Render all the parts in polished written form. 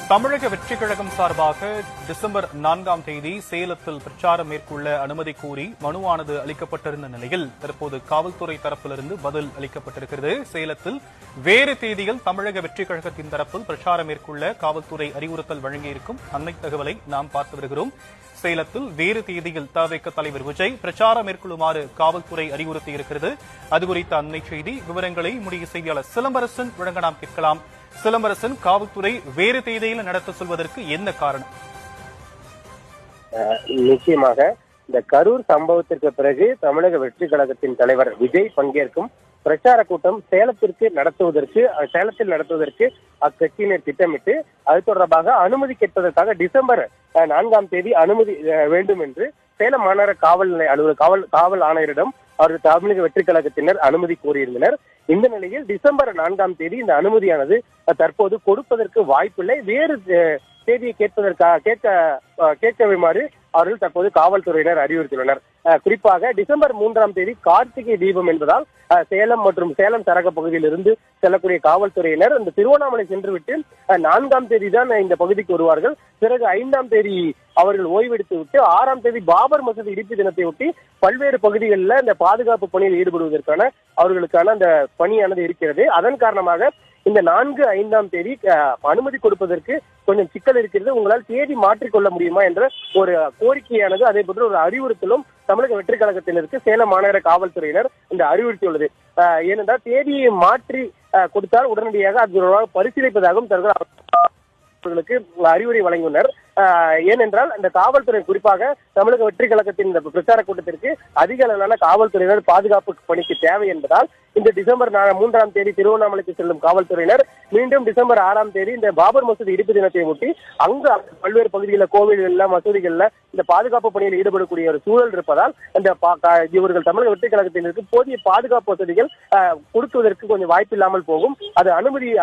தமிழக வெற்றிக் கழகம் சார்பாக டிசம்பர் 4ஆம் தேதி சேலத்தில் பிரச்சாரம் மேற்கொள்ள அனுமதி கோரி மனுவானது அளிக்கப்பட்டிருந்த நிலையில் தற்போது காவல்துறை தரப்பிலிருந்து பதில் அளிக்கப்பட்டிருக்கிறது. சேலத்தில் வேறு தேதியில் தமிழக வெற்றிக் கழகத்தின் தரப்பில் பிரச்சாரம் மேற்கொள்ள காவல்துறை அறிவுறுத்தல் வழங்கியிருக்கும் அன்னை தகவலை நாம் பார்த்து வருகிறோம். சேலத்தில் வேறு தேதியில் தவிக தலைவர் விஜய் பிரச்சாரம் மேற்கொள்ளுமாறு காவல்துறை அறிவுறுத்தியிருக்கிறது. அதுகுறித்த அன்னை செய்தி விவரங்களை முடிய செய்தியாளர் சிலம்பரசன் வழங்க நாம் கேட்கலாம். சிலம்பரசன், காவல்துறை வேறு தேதியில் நடத்த சொல்வதற்கு என்ன காரணம்? நிச்சயமாக இந்த கரூர் சம்பவத்திற்கு பிறகு தமிழக வெற்றி கழகத்தின் தலைவர் விஜய் பங்கேற்கும் பிரச்சார கூட்டம் சேலத்தில் நடத்துவதற்கு அக்கட்சியினர் திட்டமிட்டு அது தொடர்பாக அனுமதி கேட்பதற்காக டிசம்பர் 4ஆம் தேதி அனுமதி வேண்டும் என்று சேலம் மாநகர காவல் ஆணையரிடம் அவர்கள் தமிழக வெற்றி கழகத்தினர் அனுமதி கோரியிருந்தனர். இந்த நிலையில் டிசம்பர் 4ஆம் தேதி இந்த அனுமதியானது தற்போது கொடுப்பதற்கு வாய்ப்பில்லை. வேறு தேதியை கேட்குமாறு அவர்கள் தற்போது காவல்துறையினர் அறிவுறுத்தியுள்ளனர். குறிப்பாக டிசம்பர் 3ஆம் தேதி கார்த்திகை தீபம் என்பதால் சேலம் மற்றும் சேலம் சரக பகுதியில் இருந்து செல்லக்கூடிய காவல்துறையினர் இந்த திருவண்ணாமலை சென்றுவிட்டு 4ஆம் தேதி தான் இந்த பகுதிக்கு வருவார்கள். பிறகு 5ஆம் தேதி அவர்கள் ஓய்வெடுத்து விட்டு 6ஆம் தேதி பாபர் மசூதி இடிப்பு தினத்தை ஒட்டி பல்வேறு பகுதிகளில் இந்த பாதுகாப்பு பணியில் ஈடுபடுவதற்கான அவர்களுக்கான அந்த பணியானது இருக்கிறது. அதன் காரணமாக இந்த 4, 5ஆம் தேதி அனுமதி கொடுப்பதற்கு கொஞ்சம் சிக்கல் இருக்கிறது. உங்களால் தேதி மாற்றிக்கொள்ள முடியுமா என்ற ஒரு கோரிக்கையானது, அதே போன்று ஒரு அறிவுறுத்தலும் தமிழக வெற்றி கழகத்தினருக்கு சேலம் மாநகர காவல்துறையினர் இந்த அறிவுறுத்தியுள்ளது. ஏனென்றால் தேதியை மாற்றி கொடுத்தால் உடனடியாக அது பரிசீலிப்பதாகவும் அவர்களுக்கு அறிவுரை வழங்கியுள்ளனர். ஏனென்றால் இந்த காவல்துறை, குறிப்பாக தமிழக வெற்றி கழகத்தின் இந்த பிரச்சார கூட்டத்திற்கு அதிக அளவிலான காவல்துறையினர் பாதுகாப்பு பணிக்கு தேவை என்பதால் இந்த டிசம்பர் 3ஆம் தேதி திருவண்ணாமலைக்கு செல்லும் காவல்துறையினர் மீண்டும் டிசம்பர் 6ஆம் தேதி இந்த பாபர் மசூதி இடிப்பு தினத்தை ஒட்டி அங்கு பல்வேறு பகுதிகளில் கோவில்கள்ல மசூதிகள்ல இந்த பாதுகாப்பு பணியில் ஈடுபடக்கூடிய ஒரு சூழல் இருப்பதால் இந்த இவர்கள் தமிழக வெற்றி கழகத்தினருக்கு போதிய பாதுகாப்பு வசதிகள் கொடுக்குவதற்கு கொஞ்சம் வாய்ப்பு இல்லாமல் போகும். அது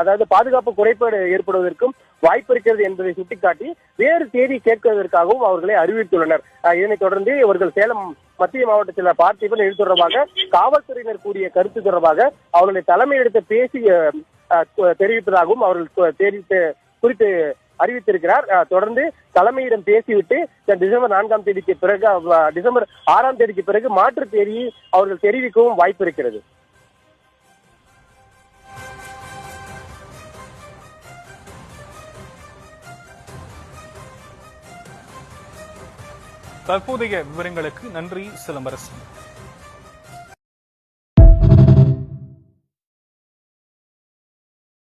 அதாவது பாதுகாப்பு குறைபாடு ஏற்படுவதற்கும் வாய்ப்பு இருக்கிறது என்பதை சுட்டிக்காட்டி வேறு தேதி கேட்பதற்காகவும் அவர்களை அறிவித்துள்ளனர். இதனைத் தொடர்ந்து இவர்கள் சேலம் மத்திய மாவட்டத்தில் பார்த்திபன் இது தொடர்பாக காவல்துறையினர் கூறிய கருத்து தொடர்பாக அவர்களை தலைமையிடத்தை பேசி தெரிவிப்பதாகவும் அவர்கள் குறித்து அறிவித்திருக்கிறார். தொடர்ந்து தலைமையிடம் பேசிவிட்டு டிசம்பர் 4ஆம் தேதிக்கு பிறகு டிசம்பர் 6ஆம் தேதிக்கு பிறகு மாற்று தேதியை அவர்கள் தெரிவிக்கவும் வாய்ப்பு இருக்கிறது. தற்போதைய விவரங்களுக்கு நன்றி சிலம்பரசன்.